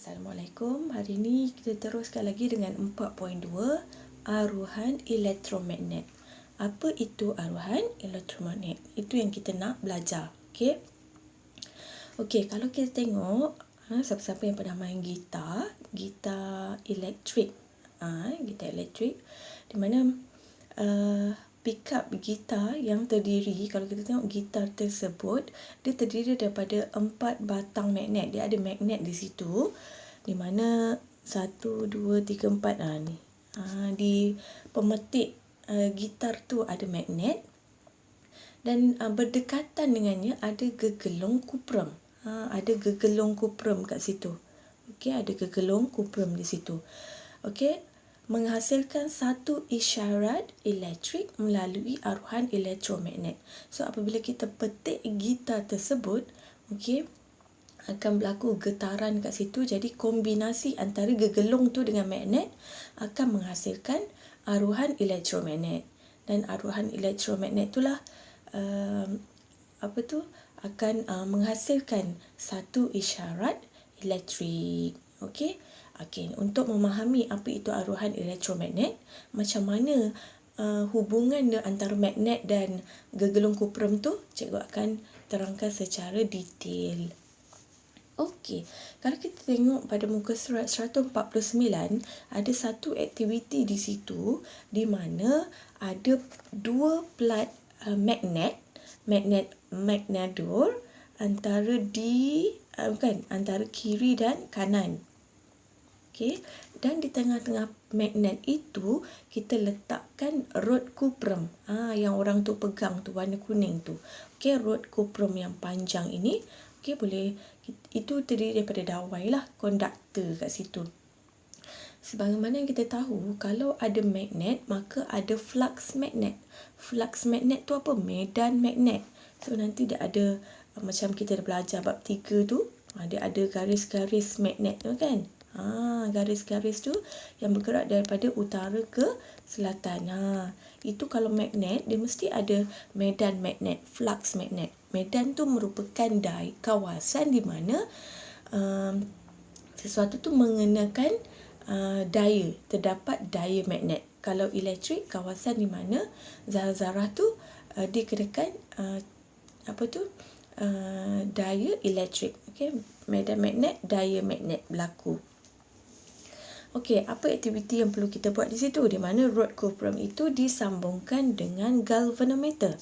Assalamualaikum. Hari ini kita teruskan lagi dengan 4.2 aruhan elektromagnet. Apa itu aruhan elektromagnet? Itu yang kita nak belajar. Okey, kalau kita tengok siapa-siapa yang pernah main gitar elektrik. Gitar elektrik di mana pickup gitar yang terdiri, kalau kita tengok gitar tersebut, dia terdiri daripada 4 batang magnet. Dia ada magnet di situ, di mana 1, 2, 3, 4 ni. Di pemetik gitar tu ada magnet, dan berdekatan dengannya ada gegelung kuprum. Ada gegelung kuprum kat situ. Okey, ada gegelung kuprum di situ. Okey, menghasilkan satu isyarat elektrik melalui aruhan elektromagnet. So apabila kita petik gitar tersebut, okey, akan berlaku getaran kat situ. Jadi kombinasi antara gegelung tu dengan magnet akan menghasilkan aruhan elektromagnet. Dan aruhan elektromagnet itulah akan menghasilkan satu isyarat elektrik. Okey. Untuk memahami apa itu aruhan elektromagnet, macam mana hubungan dia antara magnet dan gegelung kuprum tu, cikgu akan terangkan secara detail. Okey, kalau kita tengok pada muka surat 149, ada satu aktiviti di situ di mana ada dua plat magnet magnetor antara antara kiri dan kanan. Okey, dan di tengah-tengah magnet itu kita letakkan rod kuprum. Yang orang tu pegang tu, warna kuning tu. Okey, rod kuprum yang panjang ini, okey, boleh, itu terdiri daripada dawai lah, konduktor kat situ. Sebagaimana yang kita tahu, kalau ada magnet maka ada flux magnet. Flux magnet tu apa? Medan magnet. So nanti dia ada, macam kita dah belajar bab 3 tu, dia ada garis-garis magnet tu kan. Garis-garis tu yang bergerak daripada utara ke selatan. Itu kalau magnet, dia mesti ada medan magnet, flux magnet. Medan tu merupakan kawasan di mana sesuatu tu mengenakan daya, terdapat daya magnet. Kalau elektrik, kawasan di mana zarah-zarah tu dikenakan daya elektrik. Okey, medan magnet, daya magnet berlaku. Okey, apa aktiviti yang perlu kita buat di situ? Di mana rod kuprum itu disambungkan dengan galvanometer.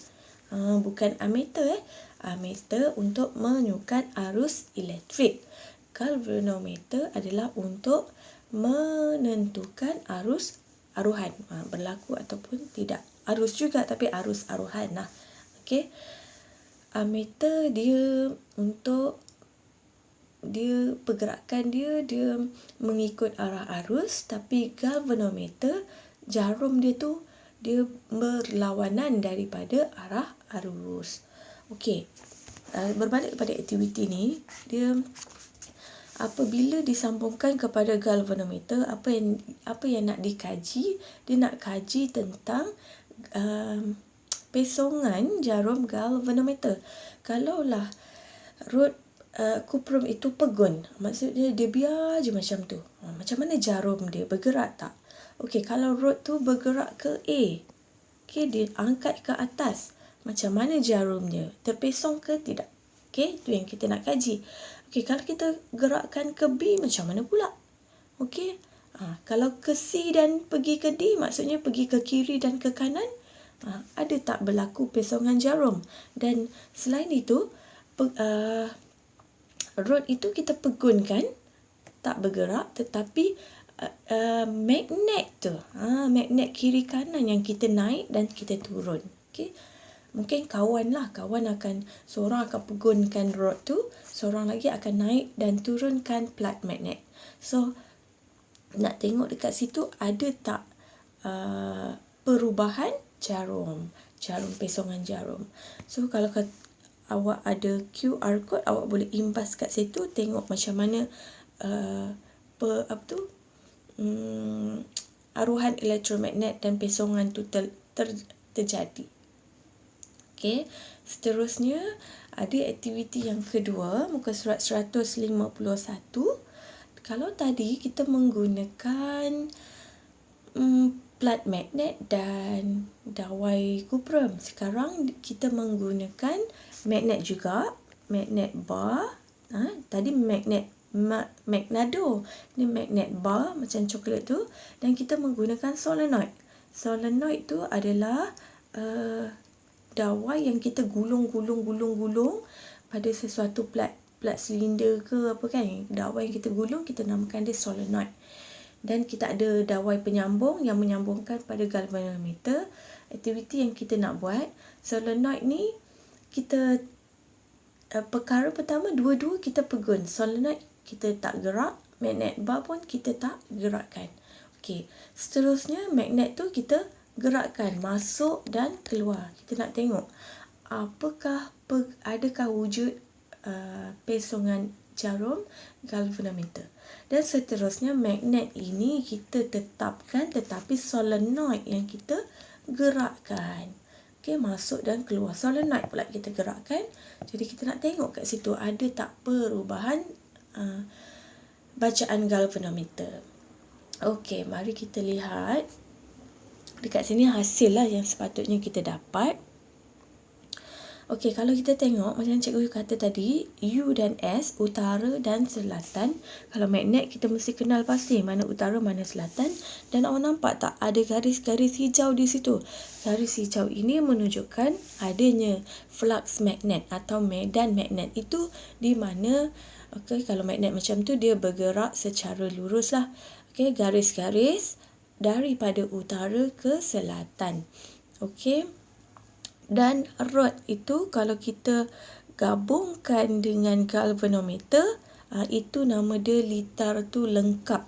Bukan ammeter Ammeter untuk menyukat arus elektrik. Galvanometer adalah untuk menentukan aruhan, berlaku ataupun tidak. Arus juga, tapi arus aruhan lah. Okey. Ammeter dia untuk pergerakan dia mengikut arah arus, tapi galvanometer, jarum dia tu dia berlawanan daripada arah arus. Okey, berbalik kepada aktiviti ni, dia apabila disambungkan kepada galvanometer, apa yang nak dikaji, dia nak kaji tentang pesongan jarum galvanometer. Kalaulah rod kuprum itu pegun, maksudnya dia biar je macam tu, macam mana jarum dia bergerak tak? Okey, kalau rod tu bergerak ke A, okey, dia angkat ke atas, macam mana jarum dia? Terpesong ke tidak? Okey, tu yang kita nak kaji. Okey, kalau kita gerakkan ke B, macam mana pula? Okey, kalau ke C dan pergi ke D, maksudnya pergi ke kiri dan ke kanan, ada tak berlaku pesongan jarum? Dan selain itu, rod itu kita pegunkan, tak bergerak, tetapi magnet tu, magnet kiri kanan yang kita naik dan kita turun. Okey, mungkin kawan akan, seorang akan pegunkan rod tu, seorang lagi akan naik dan turunkan plat magnet. So nak tengok dekat situ ada tak perubahan jarum pesongan jarum. So kalau awak ada QR code, awak boleh imbas kat situ, tengok macam mana aruhan elektromagnet dan pesongan tu terjadi. Okey, seterusnya ada aktiviti yang kedua, muka surat 151. Kalau tadi kita menggunakan plat magnet dan dawai kuprum, sekarang kita menggunakan magnet juga, magnet bar. Tadi magnet magnado, ni magnet bar macam coklat tu, dan kita menggunakan solenoid. Solenoid tu adalah dawai yang kita gulung pada sesuatu plat silinder ke apa kan, dawai yang kita gulung, kita namakan dia solenoid. Dan kita ada dawai penyambung yang menyambungkan pada galvanometer. Aktiviti yang kita nak buat, solenoid ni kita perkara pertama, dua-dua kita pegun. Solenoid kita tak gerak, magnet bar pun kita tak gerakkan. Okey, seterusnya magnet tu kita gerakkan, masuk dan keluar. Kita nak tengok adakah wujud pesongan jarum galvanometer. Dan seterusnya magnet ini kita tetapkan, tetapi solenoid yang kita gerakkan. Okey, masuk dan keluar. Solenoid pula kita gerakkan. Jadi kita nak tengok kat situ ada tak perubahan bacaan galvanometer. Okey, mari kita lihat. Dekat sini hasil lah yang sepatutnya kita dapat. Okey, kalau kita tengok macam cikgu kata tadi, U dan S, utara dan selatan. Kalau magnet kita mesti kenal pasti mana utara, mana selatan. Dan awak nampak tak ada garis-garis hijau di situ. Garis hijau ini menunjukkan adanya flux magnet atau medan magnet. Itu di mana, okey, kalau magnet macam tu dia bergerak secara lurus lah. Okey, garis-garis daripada utara ke selatan. Okey. Dan rod itu kalau kita gabungkan dengan galvanometer, itu nama dia litar tu lengkap.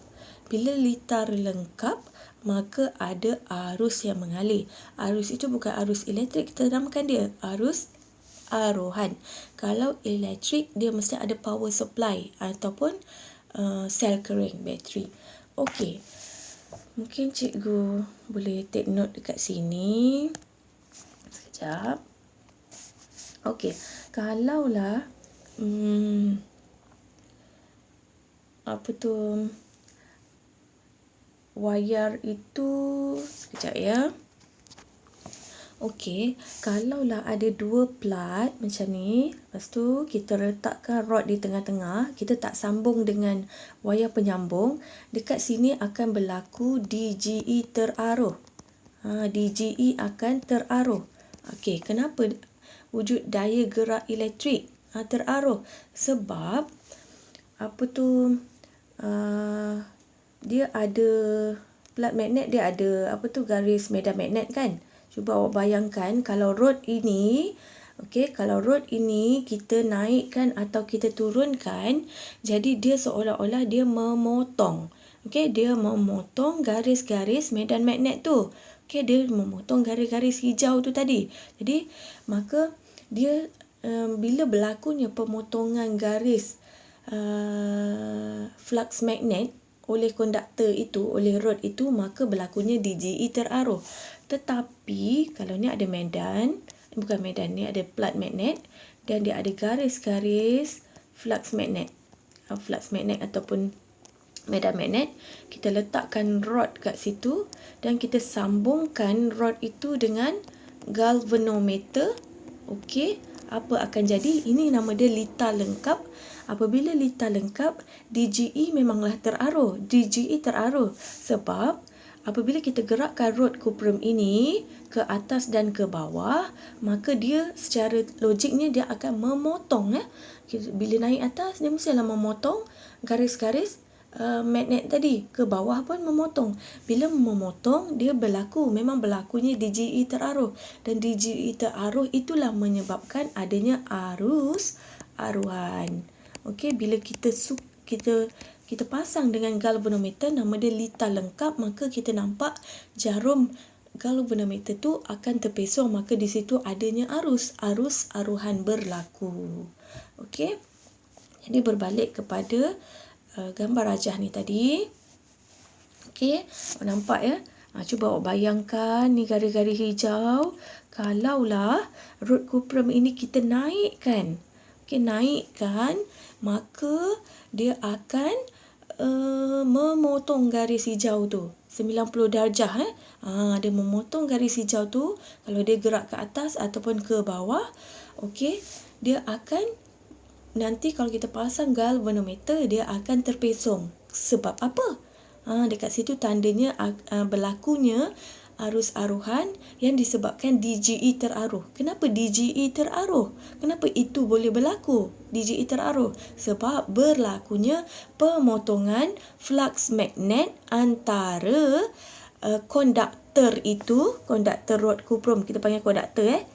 Bila litar lengkap, maka ada arus yang mengalir. Arus itu bukan arus elektrik, kita namakan dia arus aruhan. Kalau elektrik, dia mesti ada power supply ataupun sel kering, bateri. Okey, mungkin cikgu boleh take note dekat sini. Sekejap. Okey, kalaulah wayar itu, sekejap ya. Okey, kalaulah ada dua plat macam ni, lepas tu kita letakkan rod di tengah-tengah, kita tak sambung dengan wayar penyambung, dekat sini akan berlaku DGE teraruh. DGE akan teraruh. Okey, kenapa wujud daya gerak elektrik teraruh? Sebab dia ada plat magnet, dia ada garis medan magnet kan. Cuba awak bayangkan kalau rod ini, okey, kalau rod ini kita naikkan atau kita turunkan, jadi dia seolah-olah dia memotong. Okey, dia memotong garis-garis medan magnet tu. Okey, dia memotong garis-garis hijau tu tadi. Jadi, maka dia bila berlakunya pemotongan garis flux magnet oleh konduktor itu, oleh rod itu, maka berlakunya DGE teraruh. Tetapi, kalau ni ada medan, bukan medan, ni ada plat magnet dan dia ada garis-garis flux magnet. Flux magnet ataupun medan magnet, kita letakkan rod kat situ dan kita sambungkan rod itu dengan galvanometer. Okey, apa akan jadi? Ini nama dia litar lengkap. Apabila litar lengkap, DGE memanglah teraruh. DGE teraruh sebab apabila kita gerakkan rod kuprum ini ke atas dan ke bawah, maka dia secara logiknya dia akan memotong. Bila naik atas, dia mestilah memotong garis-garis magnet tadi, ke bawah pun memotong. Bila memotong, dia memang berlakunya DGE teraruh, dan DGE teraruh itulah menyebabkan adanya arus aruhan. Okey, bila kita pasang dengan galvanometer, nama dia litar lengkap, maka kita nampak jarum galvanometer tu akan terpesong, maka di situ adanya arus aruhan berlaku. Okey, jadi berbalik kepada gambar rajah ni tadi. Okey, awak nampak ya? Cuba awak bayangkan ni garis-garis hijau. Kalaulah rod kuprum ini kita naikkan, maka dia akan memotong garis hijau tu 90 darjah. Dia memotong garis hijau tu. Kalau dia gerak ke atas ataupun ke bawah, okey, dia akan, nanti kalau kita pasang galvanometer, dia akan terpesong. Sebab apa? Dekat situ tandanya berlakunya arus aruhan yang disebabkan DGE teraruh. Kenapa DGE teraruh? Kenapa itu boleh berlaku? DGE teraruh sebab berlakunya pemotongan flux magnet antara konduktor itu, konduktor rod kuprum, kita panggil konduktor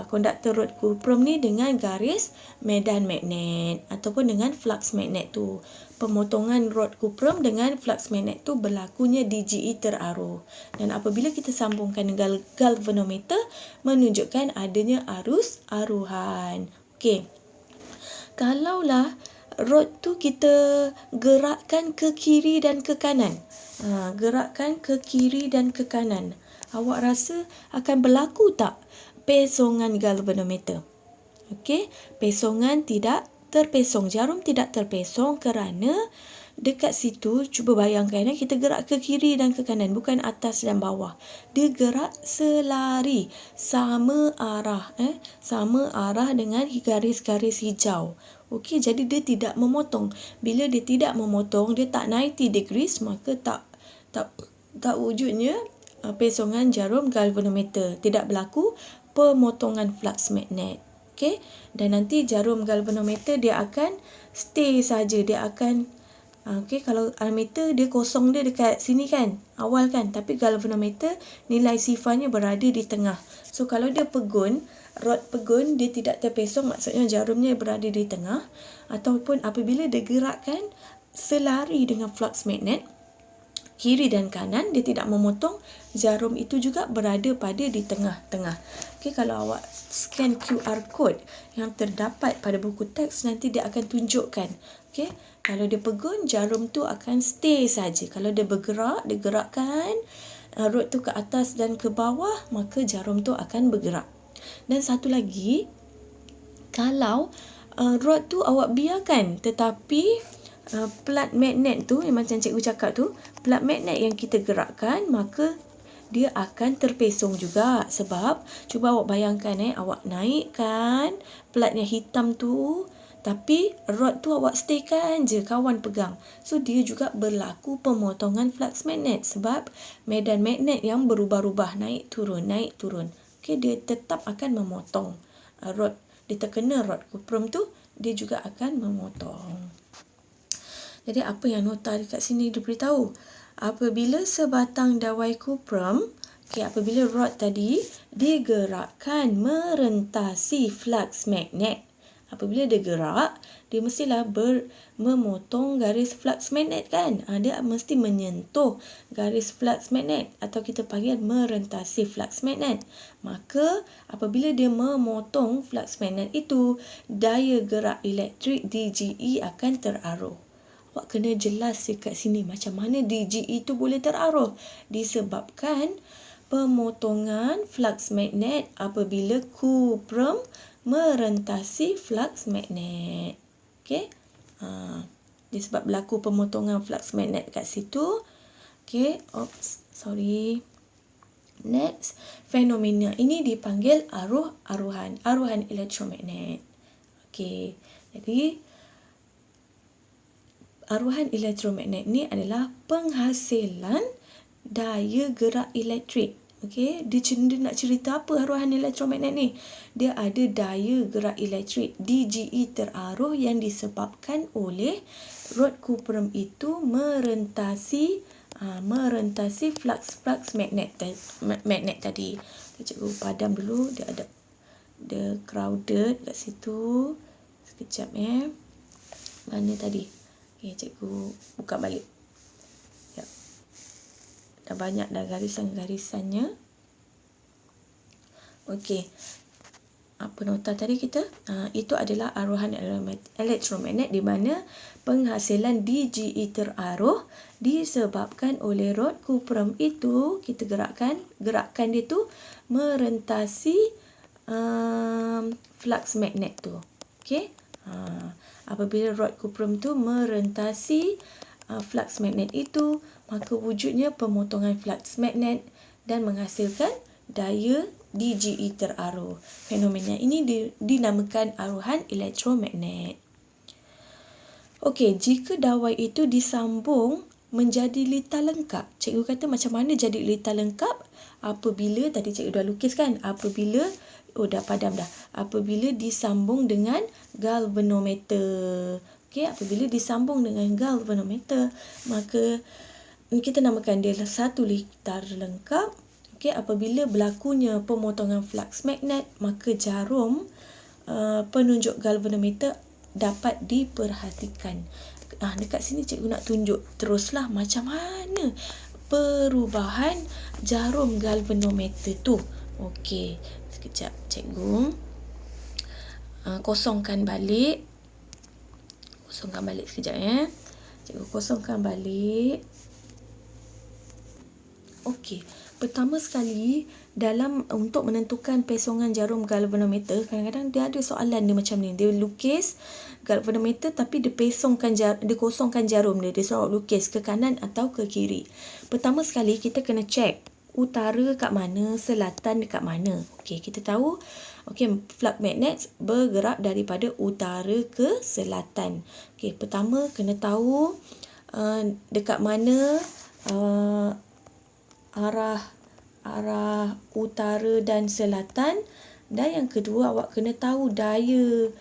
konduktor rod kuprum ni dengan garis medan magnet ataupun dengan flux magnet tu. Pemotongan rod kuprum dengan flux magnet tu berlakunya DGE teraruh. Dan apabila kita sambungkan dengan galvanometer, menunjukkan adanya arus aruhan. Okey. Kalaulah rod tu kita gerakkan ke kiri dan ke kanan. Gerakkan ke kiri dan ke kanan. Awak rasa akan berlaku tak pesongan galvanometer? Okey, pesongan tidak terpesong. Jarum tidak terpesong kerana dekat situ, cuba bayangkan kita gerak ke kiri dan ke kanan, bukan atas dan bawah. Dia gerak selari, sama arah, sama arah dengan garis-garis hijau. Okey, jadi dia tidak memotong. Bila dia tidak memotong, dia tak 90 degrees, maka tak wujudnya pesongan jarum galvanometer. Tidak berlaku pemotongan flux magnet. Okey, dan nanti jarum galvanometer dia akan stay saja. Dia akan kalau ammeter dia kosong, dia dekat sini kan, awal kan, tapi galvanometer nilai sifarnya berada di tengah. So kalau dia pegun, rod pegun, dia tidak terpesong, maksudnya jarumnya berada di tengah. Ataupun apabila dia gerakkan selari dengan flux magnet kiri dan kanan, dia tidak memotong, jarum itu juga berada pada di tengah-tengah. Okey, kalau awak scan QR code yang terdapat pada buku teks, nanti dia akan tunjukkan. Okey, kalau dia pegun, jarum tu akan stay saja. Kalau dia bergerak, dia gerakkan rod tu ke atas dan ke bawah, maka jarum tu akan bergerak. Dan satu lagi, kalau rod tu awak biarkan, tetapi plat magnet tu, yang macam cikgu cakap tu, plat magnet yang kita gerakkan, maka dia akan terpesong juga. Sebab cuba awak bayangkan, awak naikkan platnya hitam tu, tapi rod tu awak staykan je, kawan pegang. So dia juga berlaku pemotongan flux magnet sebab medan magnet yang berubah-ubah, naik turun. Okey, dia tetap akan memotong rod. Dia terkena rod kuprum tu, dia juga akan memotong. Jadi apa yang nota dekat sini dia beritahu? Apabila sebatang dawai kuprum, apabila rod tadi digerakkan merentasi flux magnet. Apabila dia gerak, dia mestilah memotong garis flux magnet kan? Dia mesti menyentuh garis flux magnet atau kita panggil merentasi flux magnet. Maka apabila dia memotong flux magnet itu, daya gerak elektrik DGE akan teraruh. Awak kena jelas dekat sini macam mana DGE itu boleh teraruh. Disebabkan pemotongan flux magnet apabila kuprum merentasi flux magnet. Okey. Disebab berlaku pemotongan flux magnet kat situ. Okey. Next, fenomena ini dipanggil aruhan elektromagnet. Okey. Jadi aruhan elektromagnet ni adalah penghasilan daya gerak elektrik. Okey, dia nak cerita apa aruhan elektromagnet ni? Dia ada daya gerak elektrik DGE teraruh yang disebabkan oleh rod kuprum itu merentasi flux magnet tadi. Cikgu padam dulu, dia crowded kat situ. Sekejap Mana tadi? Okay, cikgu buka balik. Ya. Dah banyak dah garisan-garisannya. Okey. Apa nota tadi kita? Itu adalah aruhan elektromagnet di mana penghasilan DGE teraruh disebabkan oleh rod kuprum itu, kita gerakkan dia tu merentasi flux magnet tu. Okey. Apabila rod kuprum tu merentasi flux magnet itu, maka wujudnya pemotongan flux magnet dan menghasilkan daya DGE teraruh. Fenomena ini dinamakan aruhan elektromagnet. Okey, jika dawai itu disambung menjadi litar lengkap. Cikgu kata macam mana jadi litar lengkap? Apabila, tadi cikgu dah lukis kan, apabila, dah padam dah. Apabila disambung dengan galvanometer. Okey, apabila disambung dengan galvanometer, maka kita namakan dia satu litar lengkap. Okey, apabila berlakunya pemotongan flux magnet, maka jarum penunjuk galvanometer dapat diperhatikan. Dekat sini cikgu nak tunjuk teruslah macam mana perubahan jarum galvanometer tu. Okey, sekejap cikgu kosongkan balik. Kosongkan balik sekejap ya. Cikgu kosongkan balik. Okey, pertama sekali untuk menentukan pesongan jarum galvanometer, kadang-kadang dia ada soalan dia macam ni. Dia lukis galvanometer tapi dia kosongkan jarum dia. Dia suruh lukis ke kanan atau ke kiri. Pertama sekali kita kena check utara kat mana, selatan dekat mana. Okey, kita tahu flux magnet bergerak daripada utara ke selatan. Okey, pertama kena tahu dekat mana arah utara dan selatan. Dan yang kedua, awak kena tahu daya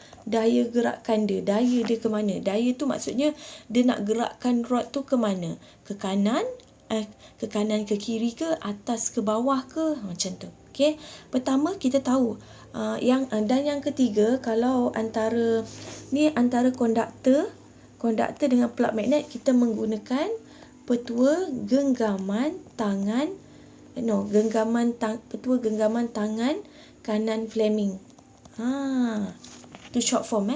gerakan dia. Daya dia ke mana? Daya tu maksudnya dia nak gerakkan rod tu ke mana? Ke kanan, ke kiri ke, atas ke bawah ke, macam tu. Okey. Pertama kita tahu dan yang ketiga, kalau antara konduktor dengan plug magnet, kita menggunakan petua genggaman tangan kanan Fleming. Tu short form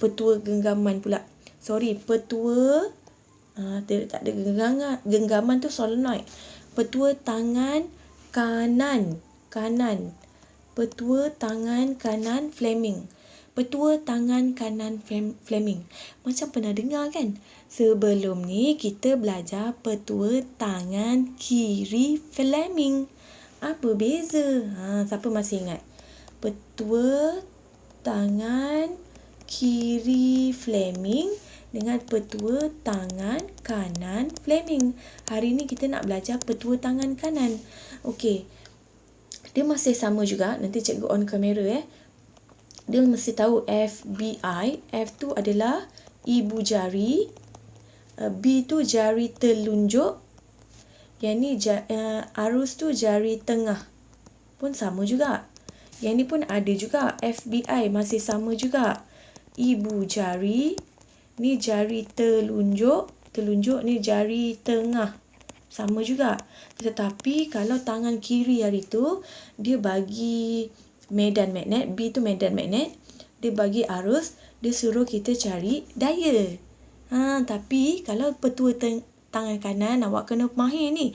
petua genggaman pula. Petua tak ada genggaman tu solenoid. Petua tangan kanan. Petua tangan kanan Fleming. Petua tangan kanan Fleming. Macam pernah dengar kan? Sebelum ni kita belajar petua tangan kiri Fleming. Apa beza? Siapa masih ingat? Petua tangan kiri Fleming dengan petua tangan kanan Fleming. Hari ni kita nak belajar petua tangan kanan. Okey. Dia masih sama juga. Nanti cikgu on kamera Dia mesti tahu FBI. F tu adalah ibu jari. B tu jari telunjuk. Yang ni arus tu jari tengah. Pun sama juga. Yang ni pun ada juga. FBI masih sama juga. Ibu jari. Ni jari telunjuk. Telunjuk ni jari tengah. Sama juga. Tetapi kalau tangan kiri hari tu, dia bagi medan magnet. B tu medan magnet. Dia bagi arus. Dia suruh kita cari daya. Tapi kalau petua tangan kanan, awak kena mahir ni.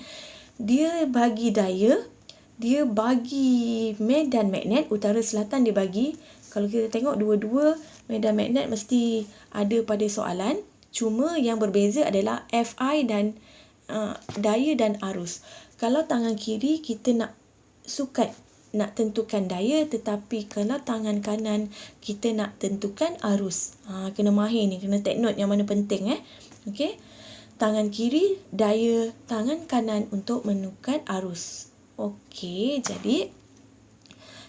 Dia bagi daya. Dia bagi medan magnet. Utara selatan dia bagi. Kalau kita tengok dua-dua medan magnet mesti ada pada soalan. Cuma yang berbeza adalah Fi dan daya dan arus. Kalau tangan kiri kita nak tentukan daya, tetapi kalau tangan kanan kita nak tentukan arus. Kena mahir ni, kena take note yang mana penting Okey. Tangan kiri daya, tangan kanan untuk menentukan arus. Okey, jadi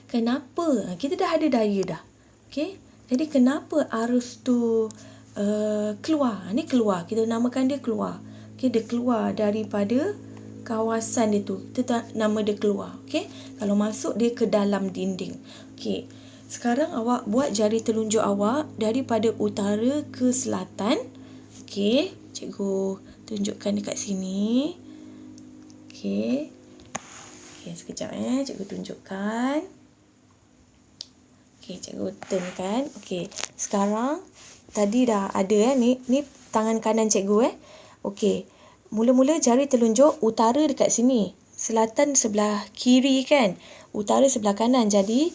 kenapa kita dah ada daya dah. Okey. Jadi kenapa arus tu keluar? Ni keluar, kita namakan dia keluar. Okey, dia keluar daripada kawasan dia tu. Kita nama dia keluar. Okey. Kalau masuk dia ke dalam dinding. Okey. Sekarang awak buat jari telunjuk awak daripada utara ke selatan. Okey. Cikgu tunjukkan dekat sini. Okey. Okey, sekejap cikgu tunjukkan. Okey, cikgu turnkan. Okey. Sekarang tadi dah ada ni tangan kanan cikgu Okey. Mula-mula jari telunjuk utara dekat sini. Selatan sebelah kiri kan. Utara sebelah kanan. Jadi,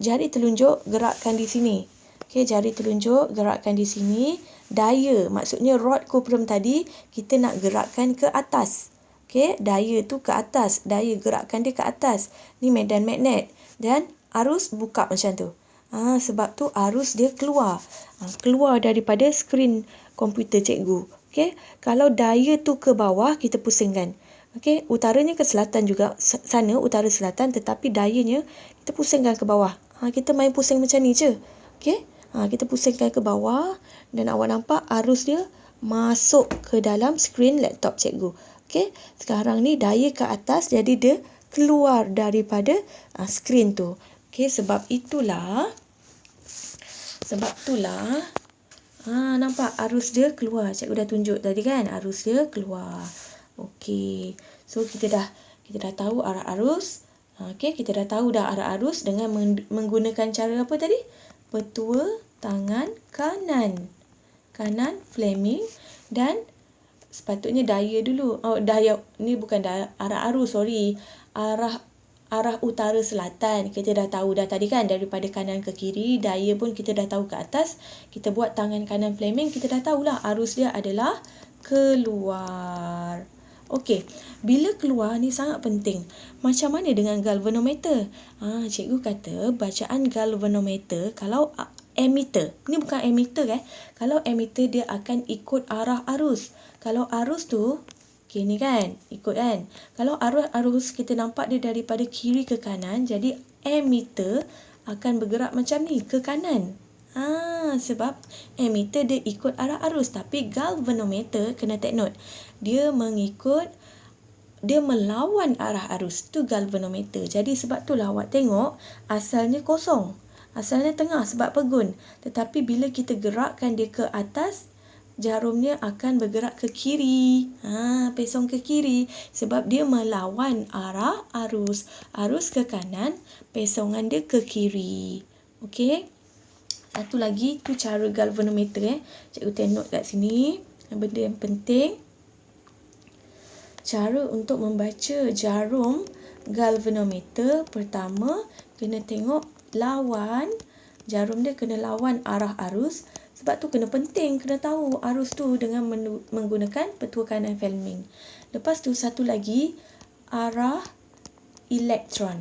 jari telunjuk gerakkan di sini. Okey, jari telunjuk gerakkan di sini. daya, maksudnya rod cuprum tadi kita nak gerakkan ke atas. Okey, daya tu ke atas, daya gerakkan dia ke atas. Ni medan magnet dan arus buka macam tu. Sebab tu arus dia keluar. Keluar daripada skrin komputer cikgu. Okey, kalau daya tu ke bawah kita pusingkan. Okey, utaranya ke selatan juga, sana utara selatan, tetapi dayanya kita pusingkan ke bawah. Kita main pusing macam ni je. Okey, kita pusingkan ke bawah dan awak nampak arus dia masuk ke dalam skrin laptop cikgu. Okey, sekarang ni daya ke atas, jadi dia keluar daripada skrin tu. Okey, sebab itulah nampak arus dia keluar. Cikgu dah tunjuk tadi kan, arus dia keluar. Okey, so kita dah tahu arah arus. Okey, kita dah tahu dah arah arus dengan menggunakan cara apa tadi? Petua tangan kanan. Kanan Fleming dan sepatutnya daya dulu. Daya ni bukan arah arus, sorry. Arah utara selatan. Kita dah tahu dah tadi kan, daripada kanan ke kiri, daya pun kita dah tahu ke atas. Kita buat tangan kanan Fleming, kita dah tahulah arus dia adalah keluar. Okey, bila keluar ni sangat penting. Macam mana dengan galvanometer? Cikgu kata bacaan galvanometer kalau ammeter. Ni bukan ammeter Kalau ammeter dia akan ikut arah arus. Kalau arus tu, okey ni kan, ikut kan. Kalau arus kita nampak dia daripada kiri ke kanan, jadi ammeter akan bergerak macam ni, ke kanan. Sebab ammeter dia ikut arah arus. Tapi galvanometer, kena take note, dia melawan arah arus. Tu galvanometer. Jadi sebab itulah awak tengok asalnya kosong. Asalnya tengah sebab pegun. Tetapi bila kita gerakkan dia ke atas, jarumnya akan bergerak ke kiri. Pesong ke kiri. Sebab dia melawan arah arus. Arus ke kanan, pesongan dia ke kiri. Okey. Satu lagi, tu cara galvanometer. Cikgu tengok kat sini. Benda yang penting. Cara untuk membaca jarum galvanometer, pertama, kena tengok lawan. Jarum dia kena lawan arah arus. Sebab tu kena tahu arus tu dengan menggunakan petua kanan Fleming. Lepas tu satu lagi, arah elektron.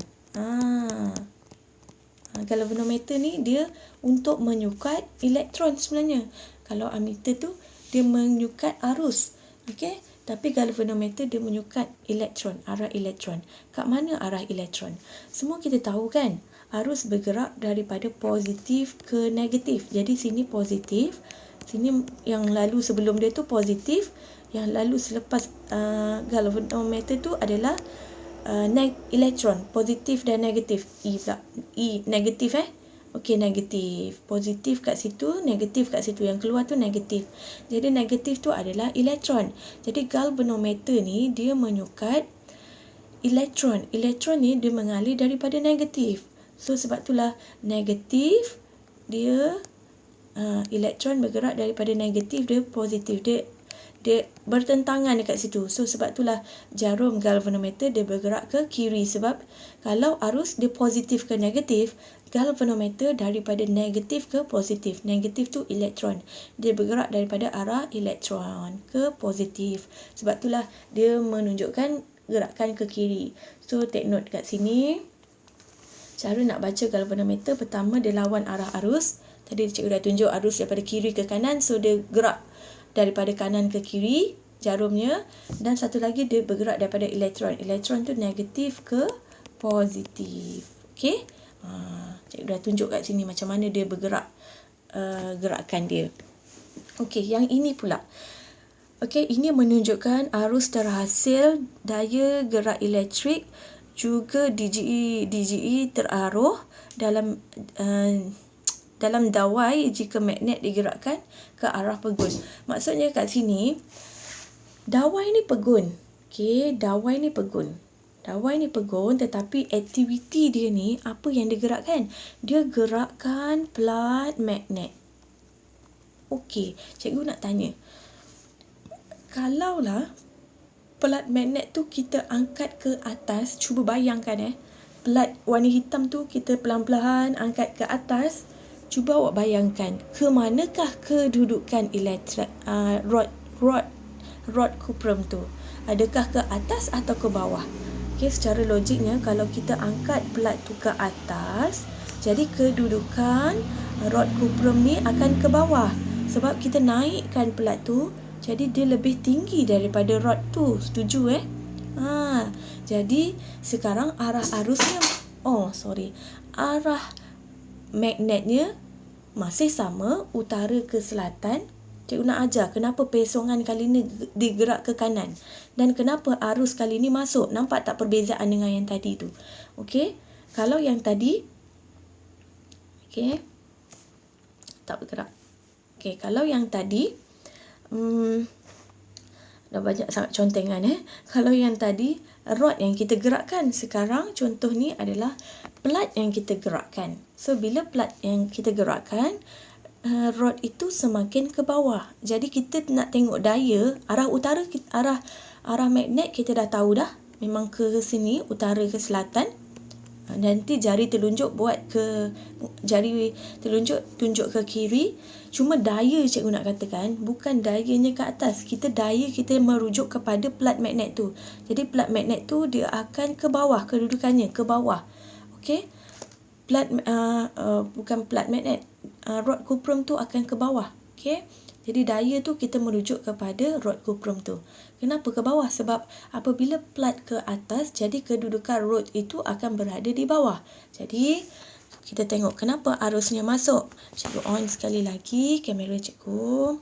Galvanometer ni dia untuk menyukat elektron sebenarnya. Kalau ammeter tu dia menyukat arus. Okey, tapi galvanometer dia menyukat elektron, arah elektron. Kat mana arah elektron? Semua kita tahu kan, arus bergerak daripada positif ke negatif. Jadi sini positif, sini yang lalu sebelum dia tu positif, yang lalu selepas galvanometer tu adalah elektron, positif dan negatif. Negatif Okey, negatif. Positif kat situ, negatif kat situ. Yang keluar tu negatif. Jadi negatif tu adalah elektron. Jadi galvanometer ni dia menyukat elektron. Elektron ni dia mengalir daripada negatif. So sebab itulah negatif dia elektron bergerak daripada negatif dia positif. Dia bertentangan dekat situ. So sebab itulah jarum galvanometer dia bergerak ke kiri. Sebab kalau arus dia positif ke negatif, galvanometer daripada negatif ke positif. Negatif tu elektron. Dia bergerak daripada arah elektron ke positif. Sebab itulah dia menunjukkan gerakan ke kiri. So take note kat sini. Cara nak baca galvanometer, pertama dia lawan arah arus. Tadi cikgu dah tunjuk arus daripada kiri ke kanan. So dia gerak daripada kanan ke kiri jarumnya. Dan satu lagi dia bergerak daripada elektron. Elektron tu negatif ke positif. Okey. Cikgu dah tunjuk kat sini macam mana dia bergerak, gerakan dia. Okey, yang ini pula. Okey, ini menunjukkan arus terhasil daya gerak elektrik juga DGE teraruh dalam dawai jika magnet digerakkan ke arah pegun. Maksudnya kat sini, dawai ni pegun. Okey, dawai ni pegun. Dawai ni pegun, tetapi aktiviti dia ni apa yang digerakkan? Dia gerakkan plat magnet. Okey, cikgu nak tanya. Kalaulah plat magnet tu kita angkat ke atas, cuba bayangkan plat warna hitam tu kita pelan-pelan angkat ke atas. cuba awak bayangkan ke manakah kedudukan rod cuprum tu. Adakah ke atas atau ke bawah? Okey, secara logiknya kalau kita angkat plat tu ke atas, jadi kedudukan rod cuprum ni akan ke bawah. Sebab kita naikkan plat tu, jadi dia lebih tinggi daripada rod tu. Setuju jadi sekarang arah arusnya arah magnetnya masih sama, utara ke selatan. Cikgu nak ajar kenapa pesongan kali ni digerak ke kanan dan kenapa arus kali ni masuk. Nampak tak perbezaan dengan yang tadi tu? Okey, kalau yang tadi tak bergerak. Okey, kalau yang tadi dah banyak sangat contengan Kalau yang tadi rod yang kita gerakkan, sekarang contoh ni adalah plat yang kita gerakkan. So bila plat yang kita gerakkan, rod itu semakin ke bawah. Jadi kita nak tengok daya arah utara, arah magnet kita dah tahu dah, memang ke sini, utara ke selatan. Nanti jari telunjuk tunjuk ke kiri. Cuma daya cikgu nak katakan bukan dayanya ke atas. Kita merujuk kepada plat magnet tu. Jadi plat magnet tu dia akan ke bawah, kedudukannya ke bawah. Okey. Bukan plat magnet. Rod cuprum tu akan ke bawah. Okey. Jadi daya tu kita merujuk kepada rod cuprum tu. Kenapa ke bawah? Sebab apabila plat ke atas, jadi kedudukan rod itu akan berada di bawah. Jadi kita tengok kenapa arusnya masuk. Cikgu on sekali lagi kamera cikgu.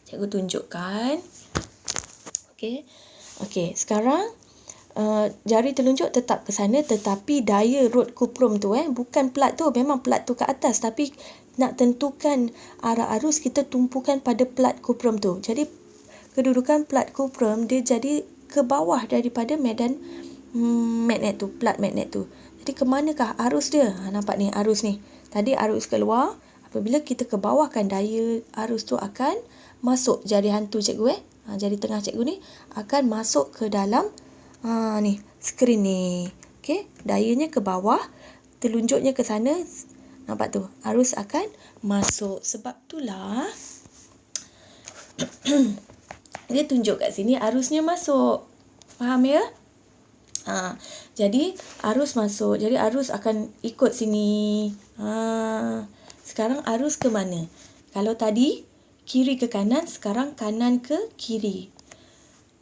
Cikgu tunjukkan. Okey, sekarang jari telunjuk tetap ke sana, tetapi daya rod cuprum tu bukan plat tu, memang plat tu ke atas, tapi nak tentukan arah arus kita tumpukan pada plat cuprum tu. Jadi kedudukan plat cuprum dia jadi ke bawah daripada medan magnet tu, plat magnet tu. Jadi ke manakah arus dia? Nampak ni arus ni. Tadi arus keluar, apabila kita ke bawahkan, daya arus tu akan masuk jari hantu cikgu jari tengah cikgu ni akan masuk ke dalam ni skrin ni. Okey, dayanya ke bawah, telunjuknya ke sana. Nampak tu, arus akan masuk. Sebab itulah dia tunjuk kat sini arusnya masuk. Faham ya? Jadi arus masuk. Jadi arus akan ikut sini. Sekarang arus ke mana? Kalau tadi kiri ke kanan, sekarang kanan ke kiri.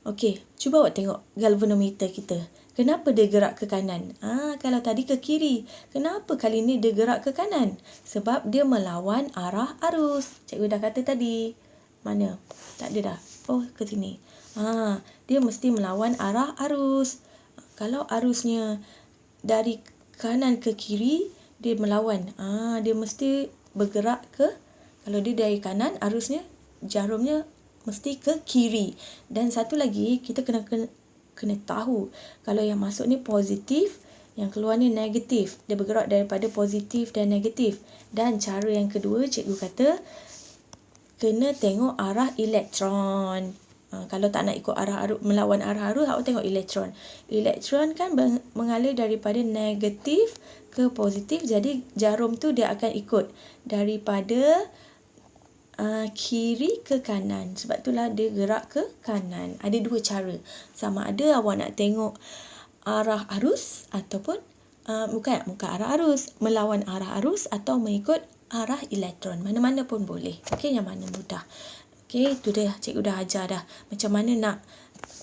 Okey, cuba awak tengok galvanometer kita. Kenapa dia gerak ke kanan? Kalau tadi ke kiri. Kenapa kali ni dia gerak ke kanan? Sebab dia melawan arah arus. Cikgu dah kata tadi. Mana? Tak ada dah. Oh, ke sini. Dia mesti melawan arah arus. Kalau arusnya dari kanan ke kiri, dia melawan. Dia mesti bergerak ke, kalau dia dari kanan, arusnya, jarumnya mesti ke kiri. Dan satu lagi, kita kena tahu kalau yang masuk ni positif, yang keluar ni negatif. Dia bergerak daripada positif dan negatif. Dan cara yang kedua, cikgu kata kena tengok arah elektron. Kalau tak nak ikut arah arus, melawan arah arus, awak tengok elektron. Elektron kan mengalir daripada negatif ke positif. Jadi jarum tu dia akan ikut daripada kiri ke kanan. Sebab itulah dia gerak ke kanan. Ada dua cara. Sama ada awak nak tengok arah arus ataupun bukan arah arus, melawan arah arus atau mengikut arah elektron. Mana-mana pun boleh. Okey, yang mana mudah. Okey, itu dah cikgu dah ajar dah macam mana nak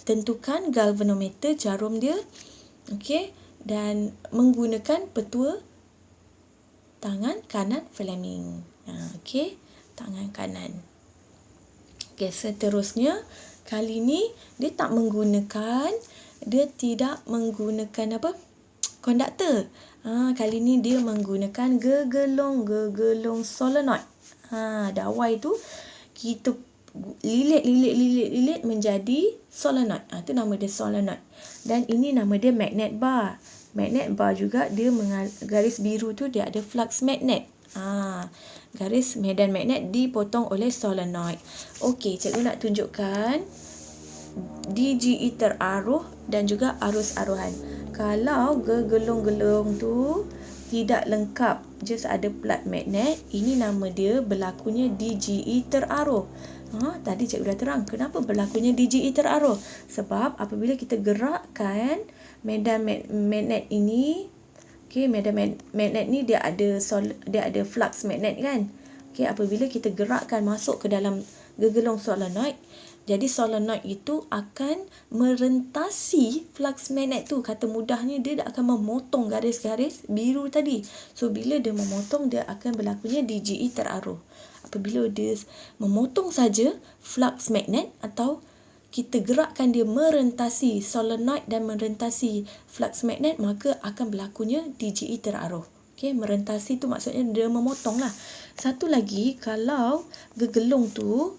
tentukan galvanometer jarum dia. Okey, dan menggunakan petua tangan kanan Fleming. Okey, tangan kanan. Okey, seterusnya kali ni dia tidak menggunakan konduktor. Kali ni dia menggunakan gegelong solenoid. Dawai tu kita lilit menjadi solenoid. Itu nama dia solenoid. Dan ini nama dia magnet bar. Magnet bar juga dia garis biru tu dia ada flux magnet. Garis medan magnet dipotong oleh solenoid. Okey, cikgu nak tunjukkan DGE teraruh dan juga arus aruhan. Kalau gegelong-gelong tu tidak lengkap just ada plat magnet, ini nama dia berlakunya DGE teraruh. Tadi cikgu dah terang kenapa berlakunya DGE teraruh. Sebab apabila kita gerakkan medan magnet ini, okey, medan magnet ni dia ada flux magnet kan. Okey, apabila kita gerakkan masuk ke dalam gegelung solenoid, jadi solenoid itu akan merentasi flux magnet tu. Kata mudahnya dia akan memotong garis-garis biru tadi. So bila dia memotong, dia akan berlakunya DGE teraruh. Apabila dia memotong saja flux magnet atau kita gerakkan dia merentasi solenoid dan merentasi flux magnet, maka akan berlakunya DGE teraruh. Okey, merentasi tu maksudnya dia memotong lah. Satu lagi, kalau gegelung tu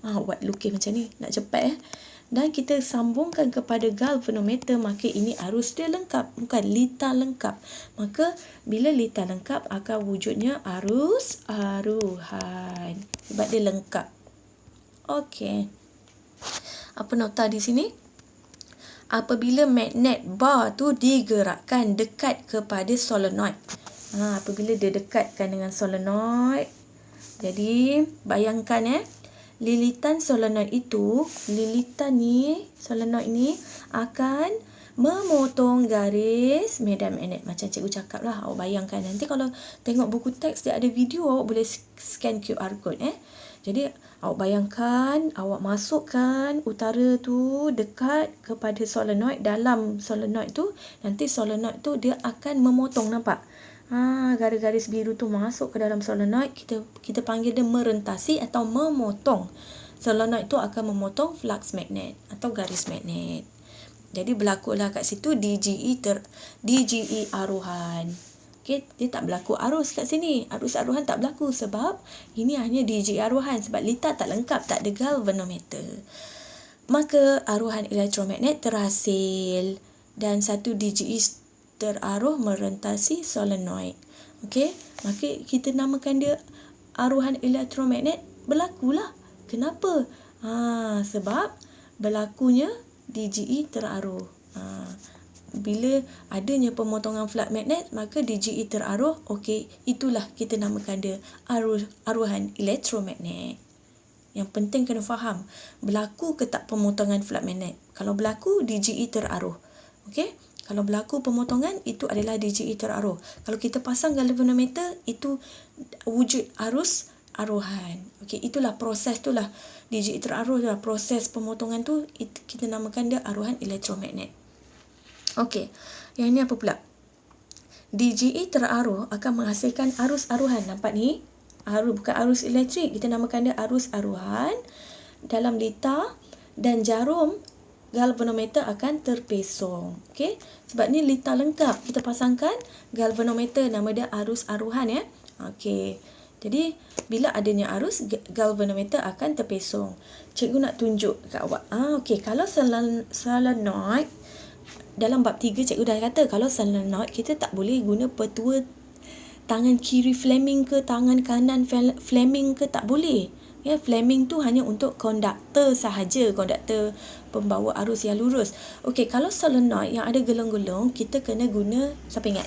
buat lukis macam ni, nak cepat dan kita sambungkan kepada galvanometer, maka ini arus dia lengkap, bukan litar lengkap. Maka bila litar lengkap akan wujudnya arus aruhan sebab dia lengkap. Okey, apa nota di sini? Apabila magnet bar tu digerakkan dekat kepada solenoid. Apabila dia dekatkan dengan solenoid, jadi bayangkan lilitan solenoid itu, solenoid ni akan memotong garis medan magnet. Macam cikgu cakap lah, awak bayangkan. Nanti kalau tengok buku teks dia ada video, awak boleh scan QR code. Jadi awak bayangkan, awak masukkan utara tu dekat kepada solenoid, dalam solenoid tu, nanti solenoid tu dia akan memotong, nampak? Garis-garis biru tu masuk ke dalam solenoid, kita panggil dia merentasi atau memotong. Solenoid tu akan memotong flux magnet atau garis magnet. Jadi berlakulah kat situ DGE aruhan. Okay, dia tak berlaku arus kat sini. Arus aruhan tak berlaku sebab ini hanya DGE aruhan, sebab litar tak lengkap, tak ada galvanometer. Maka aruhan elektromagnet terhasil dan satu DGE teraruh merentasi solenoid. Okey, maka kita namakan dia aruhan elektromagnet berlakulah. Kenapa? Sebab berlakunya DGE teraruh. Bila adanya pemotongan flux magnet, maka DGE teraruh. Okey, itulah kita namakan dia aruhan elektromagnet. Yang penting kena faham, berlaku ke tak pemotongan flux magnet. Kalau berlaku, DGE teraruh. Okey, kalau berlaku pemotongan, itu adalah DGE teraruh. Kalau kita pasang galvanometer, itu wujud arus aruhan. Okey, itulah proses tu lah. DGE teraruh adalah proses pemotongan tu, kita namakan dia aruhan elektromagnet. Okey, yang ini apa pula? DGE teraruh akan menghasilkan arus aruhan. Nampak ni? Bukan arus elektrik, kita namakan dia arus aruhan dalam litar, dan jarum galvanometer akan terpesong. Okey, sebab ni litar lengkap, kita pasangkan galvanometer, nama dia arus aruhan Okey, jadi bila adanya arus, galvanometer akan terpesong. Cikgu nak tunjuk kat awak. Okey, kalau solenoid dalam bab 3 cikgu dah kata, kalau solenoid kita tak boleh guna petua tangan kiri Fleming ke tangan kanan Fleming ke, tak boleh. Fleming tu hanya untuk konduktor sahaja, konduktor pembawa arus yang lurus. Okey, kalau solenoid yang ada gelung-gelung, kita kena guna, siapa ingat?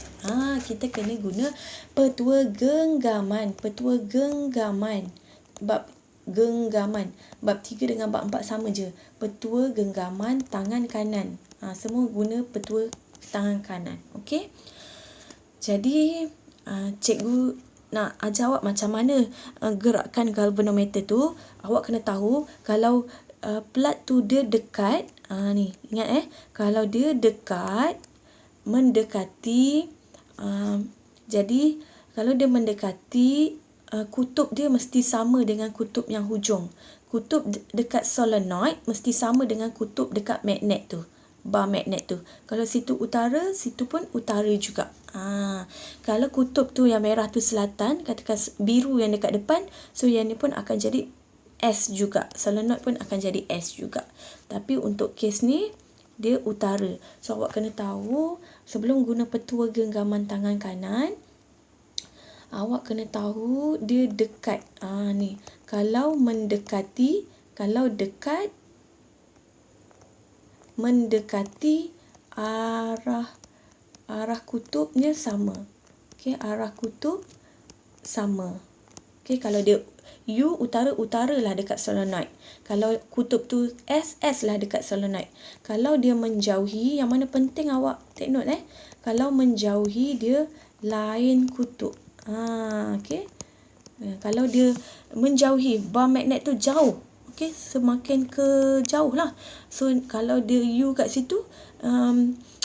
Kita kena guna petua genggaman. Petua genggaman. Bab genggaman. Bab 3 dengan bab 4 sama je. Petua genggaman tangan kanan. Semua guna petua tangan kanan. Okey. Jadi cikgu nak ajar awak macam mana gerakkan galvanometer tu. Awak kena tahu kalau plat tu dia dekat, ni ingat kalau dia dekat mendekati, jadi kalau dia mendekati, kutub dia mesti sama dengan kutub yang hujung. Kutub dekat solenoid mesti sama dengan kutub dekat magnet tu, bar magnet tu. Kalau situ utara, situ pun utara juga. Kalau kutub tu yang merah tu selatan, katakan biru yang dekat depan, so yang ni pun akan jadi S juga. Solenoid pun akan jadi S juga. Tapi untuk kes ni, dia utara. So awak kena tahu, sebelum guna petua genggaman tangan kanan, awak kena tahu dia dekat. Ni, kalau mendekati, kalau dekat, mendekati arah kutubnya sama. Okey, arah kutub sama. Okey, kalau dia U utara lah dekat solenoid. Kalau kutub tu S lah dekat solenoid. Kalau dia menjauhi, yang mana penting awak take note kalau menjauhi dia lain kutub. Okey. Kalau dia menjauhi, bar magnet tu jauh. Okey, semakin ke jauh lah. So kalau dia U kat situ,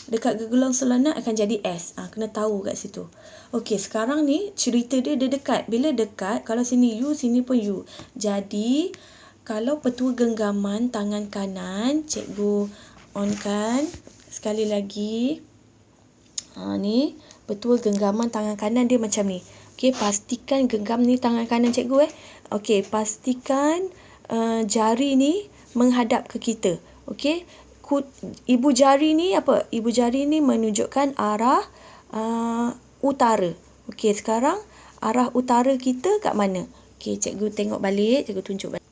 dekat gergelong solenoid akan jadi S. Kena tahu kat situ. Okey, sekarang ni cerita dia dekat. Bila dekat, kalau sini U, sini pun U. Jadi, kalau petua genggaman tangan kanan, cikgu onkan sekali lagi. Ni, petua genggaman tangan kanan dia macam ni. Okey, pastikan genggam ni tangan kanan cikgu Okey, pastikan jari ni menghadap ke kita. Okey, ibu jari ni apa? Ibu jari ni menunjukkan arah utara. Okey, sekarang arah utara kita kat mana? Okey, cikgu tengok balik, cikgu tunjuk balik.